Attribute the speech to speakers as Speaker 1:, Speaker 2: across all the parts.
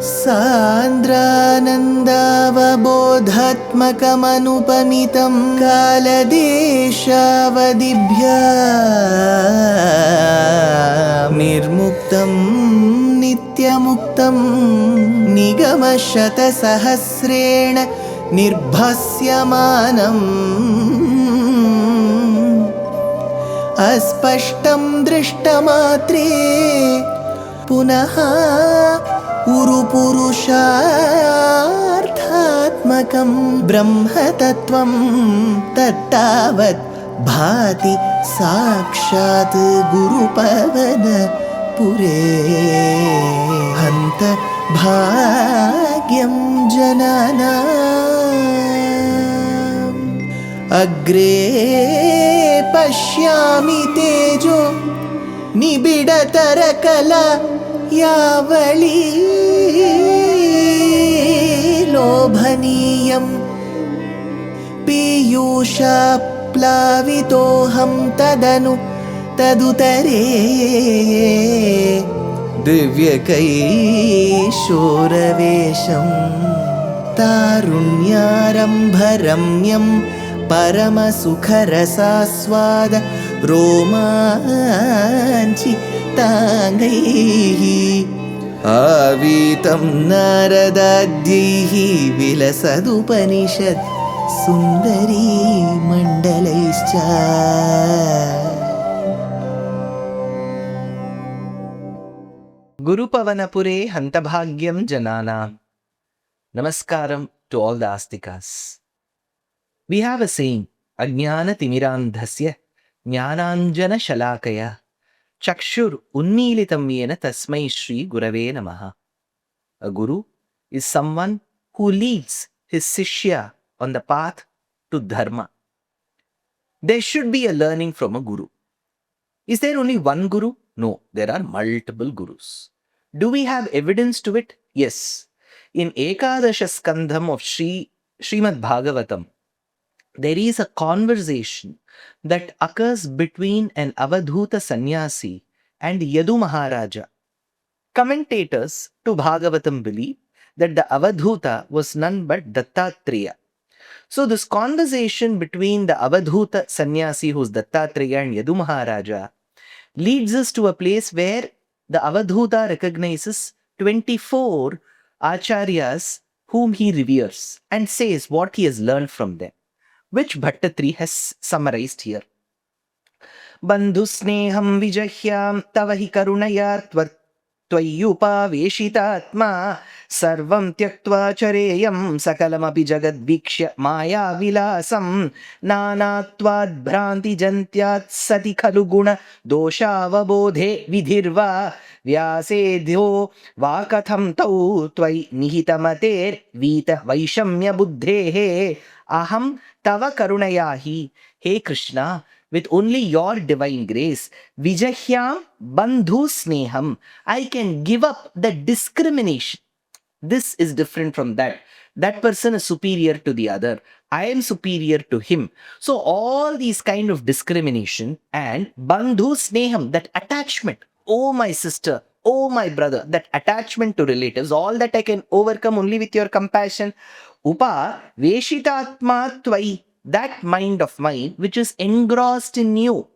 Speaker 1: सान्द्रानन्दावबोधात्मकमनुपमितं कालदेशावदिभ्या निर्मुक्तं नित्यमुक्तं निगमशतसहस्रेण निर्भास्यमानम् अस्पष्टं दृष्टमात्रे पुनः उरुपुरुषार्थात्मकं ब्रह्मतत्त्वं तत्तावत् भाति साक्षात् गुरुपवनपुरे हन्त भाग्यं जनानाम् अग्रे पश्यामि तेजो निबिडतरकला यावली लोभनीयं पीयूषाप्लावितोऽहं तदुतरे दिव्यकैशोरवेशं तारुण्यारम्भरम्यं परमसुखरसास्वाद रोमाञ्चिताङ्गैः आवीतं नारदाद्यैः विलसदुपनिषत् सुन्दरी मण्डलैश्च
Speaker 2: Gurupavanapure Hantabhagyam Janana. Namaskaram to all the Astikas. We have a saying, Ajnana Timirandhasya Jnananjana Shalakaya Chakshur Unmilitam Yena Tasmai Shri Gurave Namaha. A guru is someone who leads his Sishya on the path to Dharma. There should be a learning from a guru. Is there only one guru? No, there are multiple gurus. Do we have evidence to it? Yes. In Ekadasha Skandham of Srimad Bhagavatam, there is a conversation that occurs between an Avadhuta sannyasi and Yadu Maharaja. Commentators to Bhagavatam believe that the Avadhuta was none but Dattatreya. So this conversation between the Avadhuta sannyasi, who's Dattatreya, and Yadu Maharaja leads us to a place where the Avadhuta recognizes 24 acharyas whom he reveres and says what he has learned from them, which Bhattatri has summarized here. Bandhu sneham vijahyam tavahi karunaya त्वय्युपावेशितात्मा सर्वं त्यक्त्वा चरेयं सकलमपि जगद्वीक्ष्य मायाविलासं नानात्वाद्भ्रान्तिजन्त्यात् सति खलु गुणदोषावबोधे विधिर्वा व्यासेद्यो वा कथं तौ त्वयि निहितमतेर्वीतवैषम्यबुद्धेः अहं तव करुणया हि हे Krishna, with only your divine grace, Vijahyam Bandhu Sneham, I can give up the discrimination. This is different from that. That person is superior to the other. I am superior to him. So all these kind of discrimination and Bandhu Sneham, that attachment, oh my sister, oh my brother, that attachment to relatives, all that I can overcome only with your compassion. Upa Veshitatma Tvai, that mind of mine which is engrossed in you.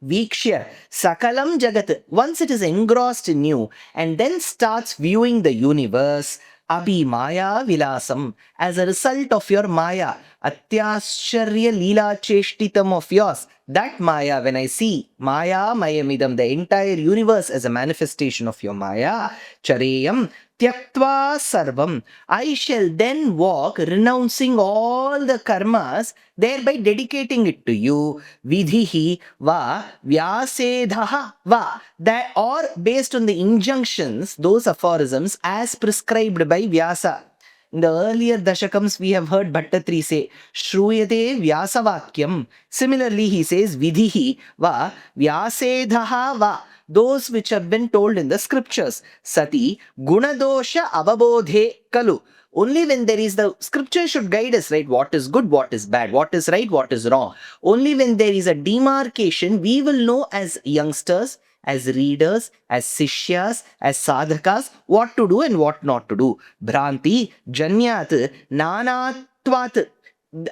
Speaker 2: Vikshya Sakalam Jagat, once it is engrossed in you and then starts viewing the universe, Abhi Maya Vilasam, as a result of your Maya, Atyashcharya Leela Cheshtitam of yours. That Maya, when I see Maya Mayamidam, the entire universe as a manifestation of your Maya, Chareyam Tyaktva Sarvam, I shall then walk renouncing all the karmas, thereby dedicating it to you. Vidhihi va vyasedhaha va, that or based on the injunctions, those aphorisms as prescribed by Vyasa. In the earlier Dashakams, we have heard Bhattatri say, Shruyate Vyasavakyam. Similarly, he says, Vidhihi va vyasedhaha va, those which have been told in the scriptures. Sati gunadosha avabodhe kalu. Only when there is the scripture should guide us, right? What is good, what is bad, what is right, what is wrong. Only when there is a demarcation, we will know as youngsters as readers, as sishyas, as sadhakas, what to do and what not to do. Bhranti janyat nanatvat.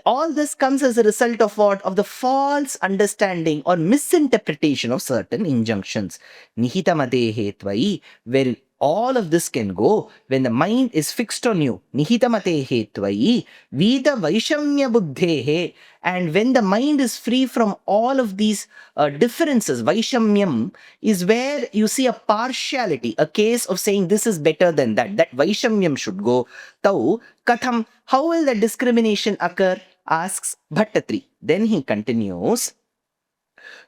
Speaker 2: All this comes as a result of what? Of the false understanding or misinterpretation of certain injunctions. Nihitamatehe tvai, where all of this can go when the mind is fixed on you. Nihitamatehe tvai, vida vaishamya buddhehe, and when the mind is free from all of these differences. Vaishamyam is where you see a partiality, a case of saying this is better than that. That Vaishamyam should go. Tau katham, how will the discrimination occur? Asks Bhattatri. Then he continues.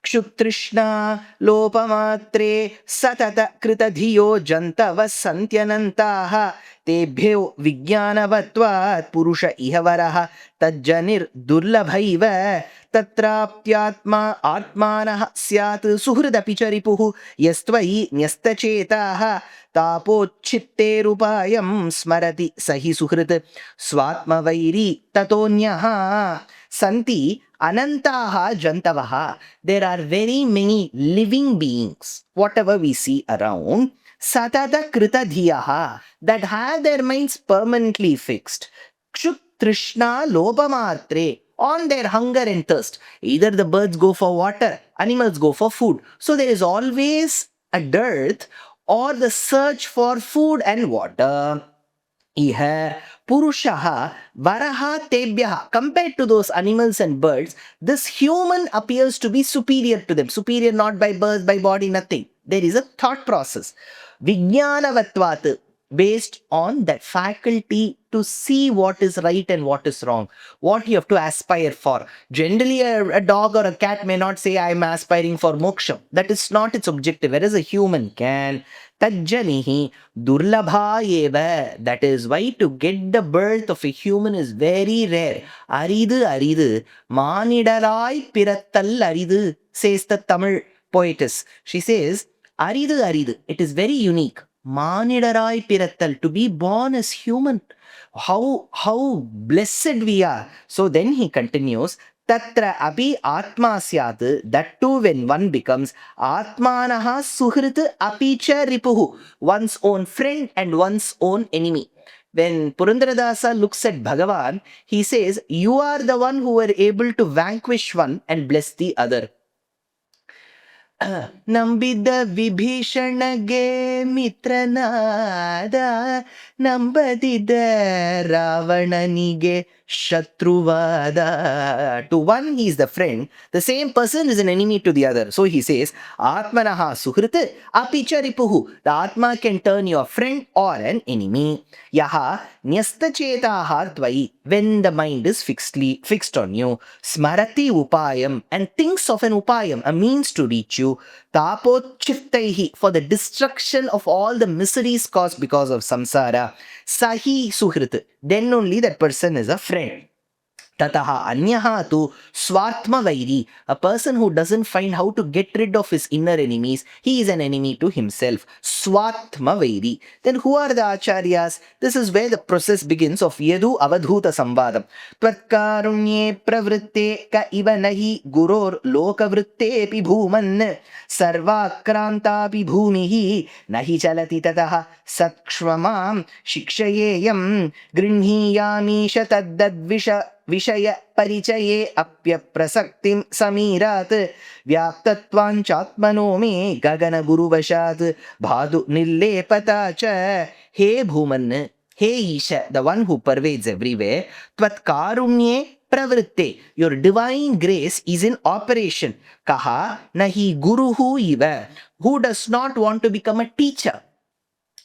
Speaker 2: क्षुत्तृष्णा लोपमात्रे सतत कृतधियो जन्तवः सन्त्यनन्ताः तेभ्यो विज्ञानवत्वात् पुरुष इह वरः तज्जनिर्दुर्लभैव तत्राप्त्यात्मा आत्मानः स्यात् सुहृदपि च रिपुः यस्त्वयि न्यस्तचेताः तापोच्छित्तेरुपायं स्मरति स हि सुहृत् स्वात्मवैरी ततोऽन्यः सन्ति anantaha jantavaha. There are very many living beings, whatever we see around, satata krita dhiyaha, that have their minds permanently fixed. Kshut trishna lobamatre, on their hunger and thirst. Either the birds go for water, animals go for food. So there is always a dearth or the search for food and water. Iha Purushaha Varaha Tebhyaha. Compared to those animals and birds, this human appears to be superior to them. Superior not by birth, by body, nothing. There is a thought process. Vijnanavatvat, based on that faculty to see what is right and what is wrong, what you have to aspire for. Generally, a dog or a cat may not say, I am aspiring for moksha. That is not its objective, whereas a human can. Tajjanihi durlabha eva. That is why to get the birth of a human is very rare. Aridu aridu. Manidarai pirattal aridu, says the Tamil poetess. She says, aridu aridu. It is very unique. Manidarai pirattal, to be born as human. How blessed we are. So then he continues, Tatra abhi atma syat, that too when one becomes atmanaha suhrit apicha ripuhu, one's own friend and one's own enemy. When Purandaradasa looks at Bhagavan, he says, you are the one who were able to vanquish one and bless the other. ನಂಬಿದ್ದ ವಿಭೀಷಣಗೆ ಮಿತ್ರನಾದ, ನಂಬದಿದ್ದ ರಾವಣನಿಗೆ ಶತ್ರುವಾದ. To one he is the friend, the same person is an enemy to the other. So he says, Atmanaha suhrit apicha ripuhu. The Atma can turn your friend or an enemy. Yaha nyastachetaha tvai, when the mind is fixed on you. Smarati upayam, and thinks of an upayam, a means to reach you. Tapochittaihi, for the destruction of all the miseries caused because of samsara. Sahi suhrit, then only that person is a friend. Tataha anyaha tu swartma vairi, a person who doesn't find how to get rid of his inner enemies, he is an enemy to himself. Swartma vairi. Then who are the acharyas? This is where the process begins of yadu avadhuta samvadam. Tvatkarunye pravritte ka iva nahi guror lokavritte pi bhuman sarvakranta pi bhumihi nahi chalati tataha sakshvamam shikshayeyam grinhiyami shatadadvisha विषय परिचये अप्य प्रसक्तिं समीरात् व्याप्तत्वांचात्मनो मे गगन गुरुवशात् भादु निर्लेपता च. हे भूमन्, हे ईश, the one who pervades everywhere, त्वत्कारुण्ये pravritte, your divine grace is in operation. Kaha nahi guruhu iva, who does not want to become a teacher?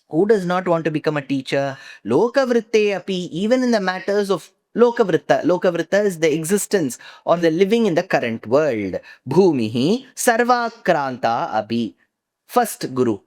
Speaker 2: Who does not want to become a teacher? Lokavritte api, even in the matters of Lokavritta. Lokavritta is the existence or the living in the current world. Bhumihi sarvakranta abhi. First guru,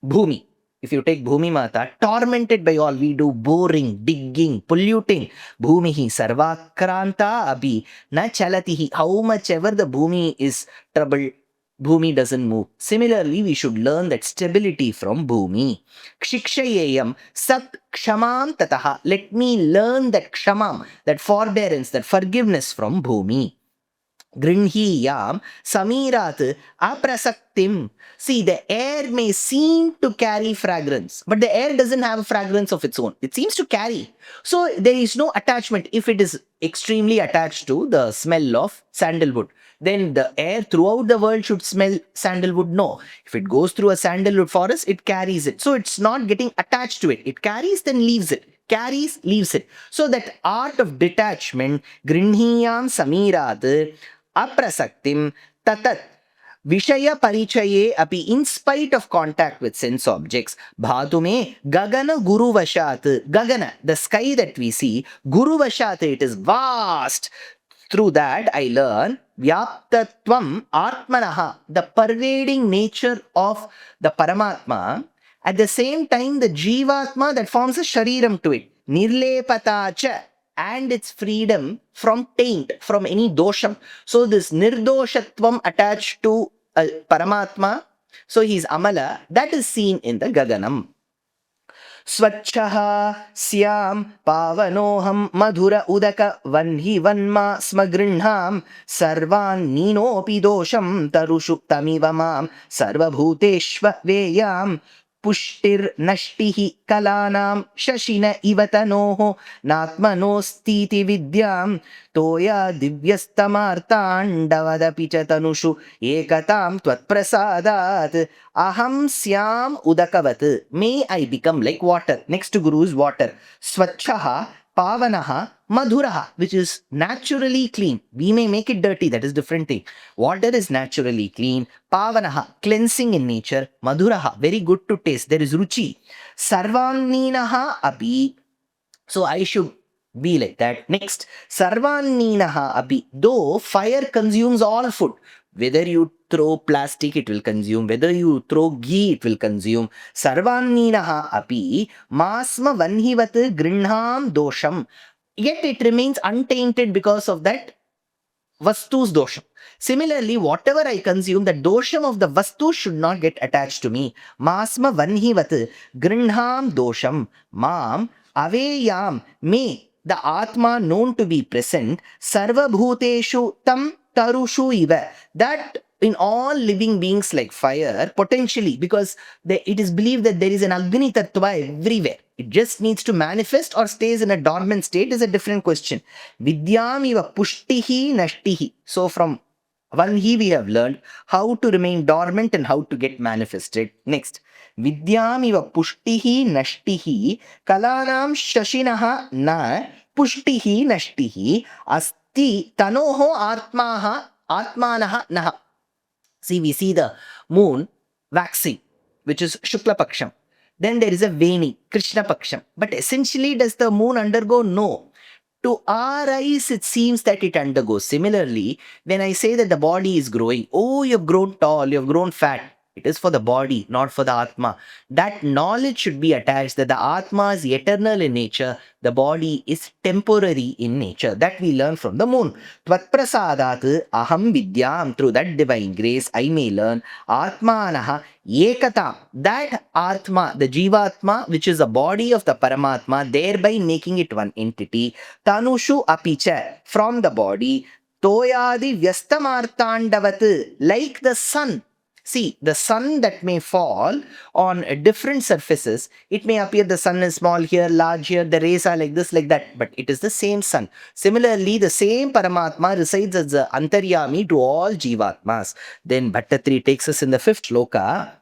Speaker 2: Bhumi. If you take Bhumi Mata, tormented by all we do, boring, digging, polluting. Bhumihi sarvakranta abhi na chalatihi. How much ever the Bhumi is troubled, Bhumi doesn't move. Similarly, we should learn that stability from Bhumi. Kshikshayeyam sat kshamam tataha. Let me learn that kshamam, that forbearance, that forgiveness from Bhumi. Grinhiyam Samirat Aprasaktim. See, the air may seem to carry fragrance, but the air doesn't have a fragrance of its own. It seems to carry. So there is no attachment. If it is extremely attached to the smell of sandalwood, then the air throughout the world should smell sandalwood. No. If it goes through a sandalwood forest, it carries it. So it's not getting attached to it. It carries, then leaves it. Carries, leaves it. So that art of detachment, Grinhiyam Samirat Aprasaktim Tatat Vishaya Parichaye api, in spite of contact with sense objects, Bhatume Gagana Guru Vashat. Gagana, the sky that we see, Guru Vashat, it is vast. Through that, I learn Vyaptatvam Atmanaha, the pervading nature of the Paramatma. At the same time, the Jivatma that forms a Shariram to it. Nirlepatacha, and its freedom from taint, from any dosham. So this nirdoshatvam attached to Paramatma, so he's Amala, that is seen in the Gaganam. Swachchaha Syam Pavanoham Madhura Udaka Vanhi Vanma Smagrinham Sarvan Ninopi Dosham Tarushu Tamivamam Sarvabhuteshva Veyam Pushtir Nashtihi Kalanam Shashina Ivatanoho Natmanosthiti Vidyam Toya Divyastamartandavadapi Chatanushu Ekatam Tvatprasadat Aham Syam Udakavat. May I become like water. Next to Guru is water. Swachchaha Pavanaha Madhuraha, which is naturally clean. We may make it dirty, that is different thing. Water is naturally clean. Pavanaha, cleansing in nature. Madhuraha, very good to taste. There is ruchi. Sarvaninaha api. So I should be like that. Next, Sarvaninaha api. Though fire consumes all food, whether you throw plastic, it will consume. Whether you throw ghee, it will consume. Sarvaninaha api masma vanhivat grinham dosham. Yet it remains untainted because of that vastu's dosham. Similarly, whatever I consume, the dosham of the vastu should not get attached to me. Masma vanhivat grinham dosham mam aveyam. May the Atma known to be present, sarva bhuteshu tam tarushu iva, that in all living beings like fire, potentially, because it is believed that there is an Agni Tattva everywhere. It just needs to manifest or stays in a dormant state is a different question. Vidyam iva pushtihi nashtihi. So from Vanhi we have learned how to remain dormant and how to get manifested. Next, Vidyam iva pushtihi nashtihi kalanam shashinaha na pushtihi nashtihi asti tanoho atmanaha naha. See, we see the moon waxing, which is Shukla Paksham. Then there is a Veni, Krishna Paksham. But essentially, does the moon undergo? No. To our eyes, it seems that it undergoes. Similarly, when I say that the body is growing, oh, you've grown tall, you've grown fat. It is for the body, not for the Atma. That knowledge should be attached that the Atma is eternal in nature, the body is temporary in nature. That we learn from the moon. Tvatprasadat aham vidyam. Through that divine grace, I may learn Atmanaha Ekata. That Atma, the Jivatma, which is the body of the Paramatma, thereby making it one entity. Tanushu apicha, from the body. Toyadi Vyastamartandavat, like the sun. See, the sun that may fall on different surfaces, it may appear the sun is small here, large here, the rays are like this, like that, but it is the same sun. Similarly, the same Paramatma resides as the Antaryami to all Jivatmas. Then Bhattatri takes us in the 5th shloka.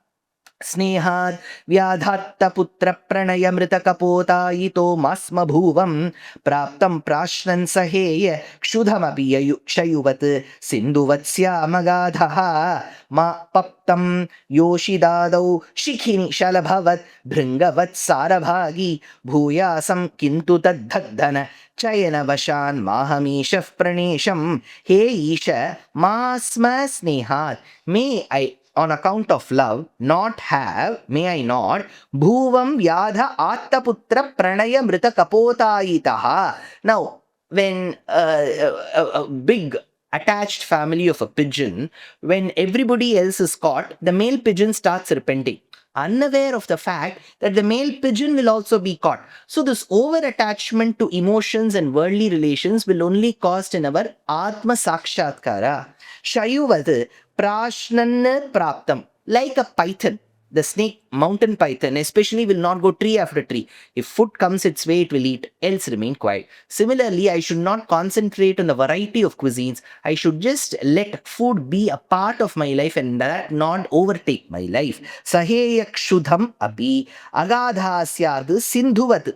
Speaker 2: Snehad Vyadhatta Putra Pranaya Mrita Kapotayito Masma Bhuvam Praptam Prashnan Saheya Kshudhamapi Shayuvat Sindhuvatsya Magadhaha Ma Paptam Yoshidadau Shikhini Shalabhavat Bhringavat Sarabhagi Bhuyasam Kintu Tadhadhana Chayana Vashan Mahamishaf Pranesham. Hey Isha Masma Snehad, may I, on account of love, may I not, bhuvam vyadha attaputra pranaya mrita kapotayitaha. Now, when a big attached family of a pigeon, when everybody else is caught, the male pigeon starts repenting. unaware of the fact that the male pigeon will also be caught. So this over attachment to emotions and worldly relations will only cost in our Atma Sakshatkara. Shayuvad Prashnanna Praptam. Like a python, the snake, mountain python, especially will not go tree after tree. If food comes its way, it will eat, else remain quiet. Similarly, I should not concentrate on the variety of cuisines. I should just let food be a part of my life and that not overtake my life. Saheyak Shudham Abhi Agadhasyad Sindhuvat.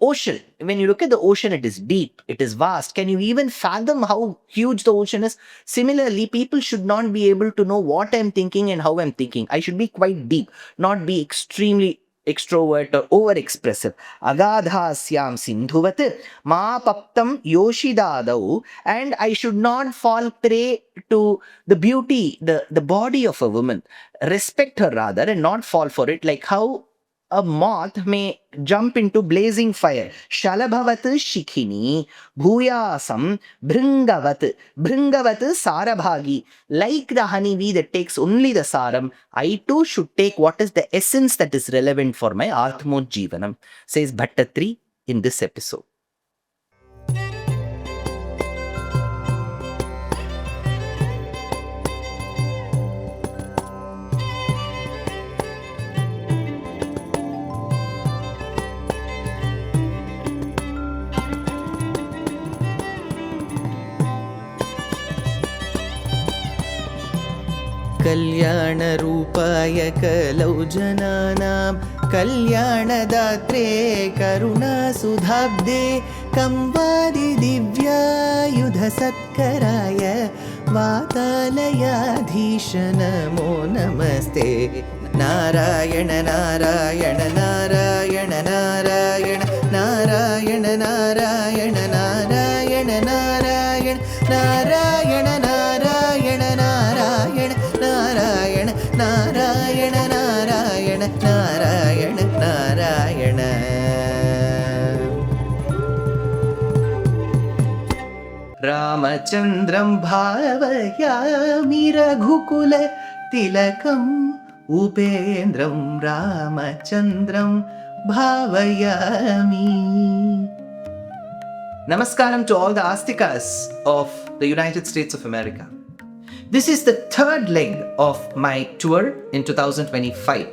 Speaker 2: Ocean, when you look at the ocean, it is deep, it is vast. Can you even fathom how huge the ocean is? Similarly, people should not be able to know what I'm thinking and how I'm thinking. I should be quite deep, not be extremely extrovert or over expressive. Agadhasyam sindhuvat ma paptam yoshidadau. And I should not fall prey to the beauty, the body of a woman. Respect her rather and not fall for it, like how a moth may jump into blazing fire. Shalabhavat shikhini bhuyasam bhringavat. Bhringavat sarabhagi. Like the honeybee that takes only the saram, I too should take what is the essence that is relevant for my Atmojjivanam, says Bhattatri in this episode.
Speaker 1: कल्याणरूपाय कलौ जनानां कल्याणदात्रे करुणासुधाब्दे कंवादिदिव्यायुधसत्कराय वातालयाधीश नमो नमस्ते. नारायण नारायण नारायण नारायण नारायण नारायण नारायण नारायण नारायण नारायण नारायण नारायण नारायण नारायण नारायण नारायण. रामचन्द्रं भावयामि रघुकुल तिलकम् उपेन्द्रं रामचन्द्रं भावयामि. Namaskaram to all the Astikas of the United States of America. This is the third leg of my tour in 2025.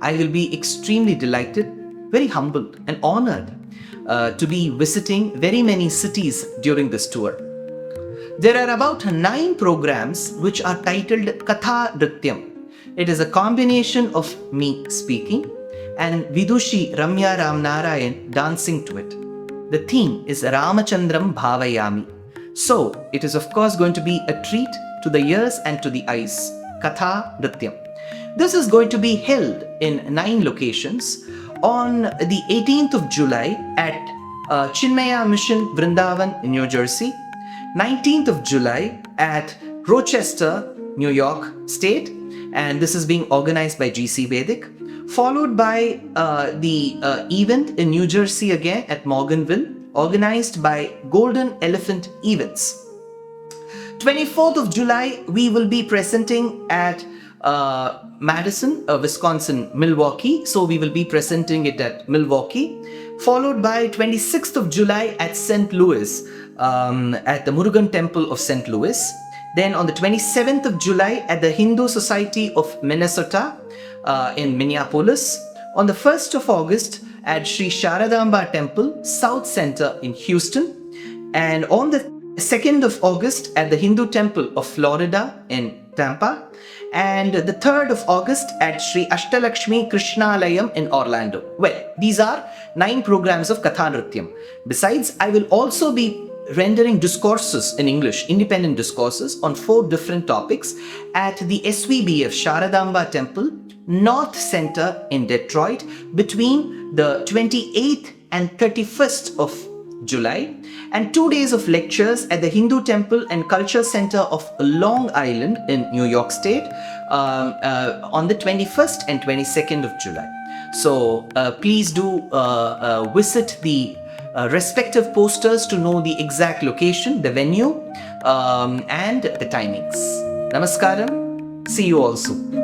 Speaker 1: I will be extremely delighted, very humbled and honored to be visiting very many cities during this tour. There are about 9 programs which are titled Katha Nrityam. It is a combination of me speaking and Vidushi Ramya Ramnarayan dancing to it. The theme is Ramachandram Bhavayami. So, it is of course going to be a treat to the ears and to the eyes. Katha Nrityam. This is going to be held in 9 locations on the 18th of July at Chinmaya Mission Vrindavan in New Jersey, 19th of July at Rochester, New York State, and this is being organized by GC Vedic, followed by the event in New Jersey again at Morganville, organized by Golden Elephant Events. 24th of July, we will be presenting at Madison, Wisconsin, Milwaukee. So we will be presenting it at Milwaukee, followed by 26th of July at St. Louis, at the Murugan Temple of St. Louis. Then on the 27th of July at the Hindu Society of Minnesota in Minneapolis. On the 1st of August at Sri Sharadamba Temple, South Center in Houston. And on the 2nd of August at the Hindu Temple of Florida in Tampa. And the 3rd of August at Sri Ashtalakshmi Krishnalayam in Orlando. Well, these are 9 programs of Katha Nrityam. Besides, I will also be rendering discourses in English, independent discourses on 4 different topics at the SVBF Sharadamba Temple, North Center in Detroit between the 28th and 31st of July, and 2 days of lectures at the Hindu Temple and Culture Center of Long Island in New York State on the 21st and 22nd of July. So please do visit the respective posters to know the exact location, the venue, and the timings. Namaskaram. See you all soon.